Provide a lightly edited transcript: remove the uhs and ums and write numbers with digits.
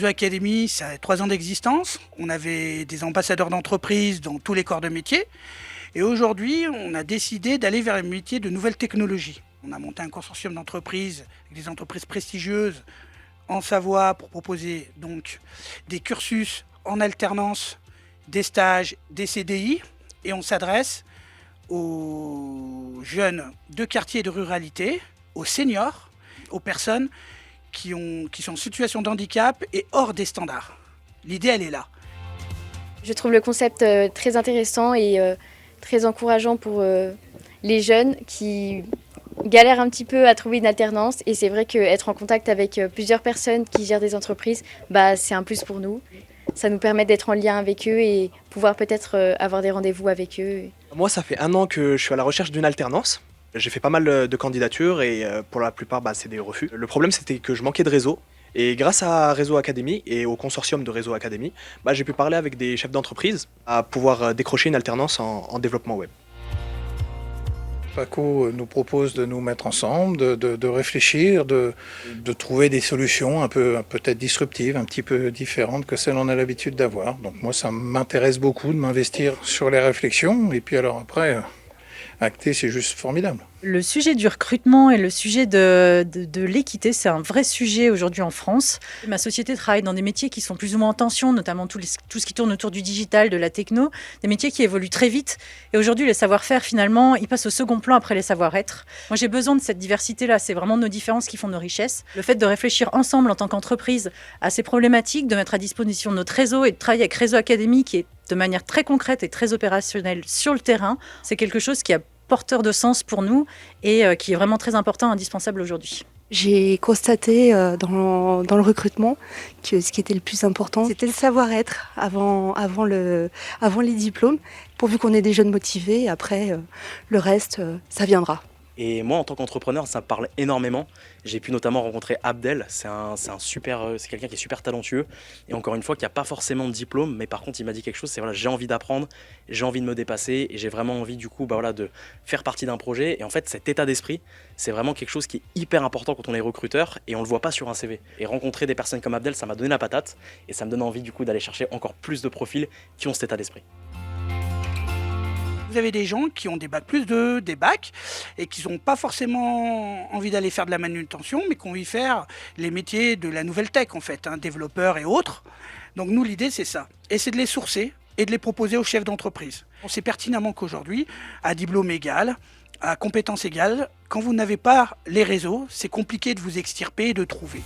Réseau Académie, ça a 3 ans d'existence. On avait des ambassadeurs d'entreprise dans tous les corps de métier. Et aujourd'hui, on a décidé d'aller vers les métiers de nouvelles technologies. On a monté un consortium d'entreprises, avec des entreprises prestigieuses en Savoie pour proposer donc des cursus en alternance, des stages, des CDI. Et on s'adresse aux jeunes de quartier et de ruralité, aux seniors, aux personnes qui sont en situation de handicap et hors des standards. L'idée, elle est là. Je trouve le concept très intéressant et très encourageant pour les jeunes qui galèrent un petit peu à trouver une alternance. Et c'est vrai qu'être en contact avec plusieurs personnes qui gèrent des entreprises, c'est un plus pour nous. Ça nous permet d'être en lien avec eux et pouvoir peut-être avoir des rendez-vous avec eux. Moi, ça fait 1 an que je suis à la recherche d'une alternance. J'ai fait pas mal de candidatures et pour la plupart, c'est des refus. Le problème, c'était que je manquais de réseau. Et grâce à Réseau Académie et au consortium de Réseau Académie, j'ai pu parler avec des chefs d'entreprise à pouvoir décrocher une alternance en développement web. Paco nous propose de nous mettre ensemble, de réfléchir, de trouver des solutions un peu peut-être disruptives, un petit peu différentes que celles qu'on a l'habitude d'avoir. Donc moi, ça m'intéresse beaucoup de m'investir sur les réflexions. Et puis alors après, acter, c'est juste formidable. Le sujet du recrutement et le sujet de l'équité, c'est un vrai sujet aujourd'hui en France. Ma société travaille dans des métiers qui sont plus ou moins en tension, notamment tout ce qui tourne autour du digital, de la techno, des métiers qui évoluent très vite. Et aujourd'hui, les savoir-faire, finalement, ils passent au second plan après les savoir-être. Moi, j'ai besoin de cette diversité-là. C'est vraiment nos différences qui font nos richesses. Le fait de réfléchir ensemble en tant qu'entreprise à ces problématiques, de mettre à disposition notre réseau et de travailler avec Réseau Académie, qui est de manière très concrète et très opérationnelle sur le terrain, c'est quelque chose qui a porteur de sens pour nous et qui est vraiment très important, indispensable aujourd'hui. J'ai constaté dans le recrutement que ce qui était le plus important, c'était le savoir-être avant les diplômes, pourvu qu'on ait des jeunes motivés, après le reste, ça viendra. Et moi, en tant qu'entrepreneur, ça me parle énormément. J'ai pu notamment rencontrer Abdel, c'est quelqu'un qui est super talentueux et encore une fois qui n'a pas forcément de diplôme, mais par contre il m'a dit quelque chose, c'est voilà, j'ai envie d'apprendre, j'ai envie de me dépasser et j'ai vraiment envie du coup de faire partie d'un projet. Et en fait cet état d'esprit, c'est vraiment quelque chose qui est hyper important quand on est recruteur et on le voit pas sur un CV. Et rencontrer des personnes comme Abdel, ça m'a donné la patate et ça me donne envie du coup d'aller chercher encore plus de profils qui ont cet état d'esprit. Vous avez des gens qui ont des bac+2, des bacs, et qui n'ont pas forcément envie d'aller faire de la manutention, mais qui ont envie de faire les métiers de la nouvelle tech, en fait, développeurs et autres. Donc nous, l'idée, c'est ça. Et c'est de les sourcer et de les proposer aux chefs d'entreprise. On sait pertinemment qu'aujourd'hui, à diplôme égal, à compétences égales, quand vous n'avez pas les réseaux, c'est compliqué de vous extirper et de trouver.